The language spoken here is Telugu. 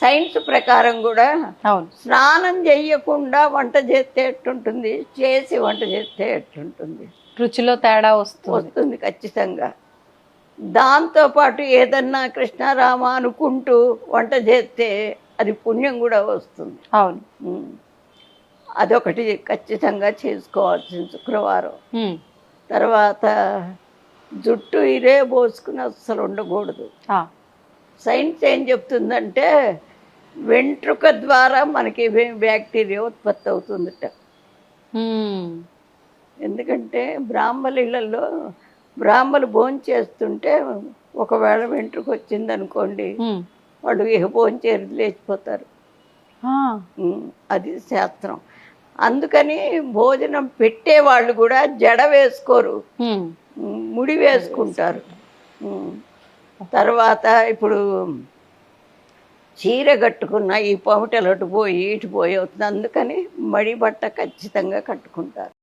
సైన్స్ ప్రకారం కూడా అవును. స్నానం చేయకుండా వంట చేస్తే ఎట్టుంటుంది, చేసి వంట చేస్తే ఎట్టుంటుంది, రుచిలో తేడా వస్తుంది. వస్తుంది ఖచ్చితంగా. దాంతోపాటు ఏదన్నా కృష్ణారామ అనుకుంటూ వంట చేస్తే అది పుణ్యం కూడా వస్తుంది. అవును. అదొకటి ఖచ్చితంగా చేసుకోవాల్సిన శుక్రవారం. ఉమ్. తర్వాత జుట్టు ఇరే పోసుకుని అస్సలు ఉండకూడదు. ఆ. సైన్స్ ఏం చెప్తుందంటే వెంట్రుక ద్వారా మనకి బ్యాక్టీరియా ఉత్పత్తి అవుతుందట. ఉమ్. ఎందుకంటే బ్రాహ్మణులలో బ్రాహ్మలు భోజనం చేస్తుంటే ఒకవేళ వెంట్రుక వచ్చిందనుకోండి, ఉమ్. వాళ్ళు ఇక భోజనం చేరి లేచిపోతారు. ఆ. అది శాస్త్రం. అందుకని భోజనం పెట్టేవాళ్ళు కూడా జడ వేసుకోరు, ఉమ్. ముడి వేసుకుంటారు. తర్వాత ఇప్పుడు చీర కట్టుకున్న ఈ పమిటలు అటు పోయి ఇటు పోయి అవుతుంది. అందుకని మడి బట్ట ఖచ్చితంగా కట్టుకుంటారు.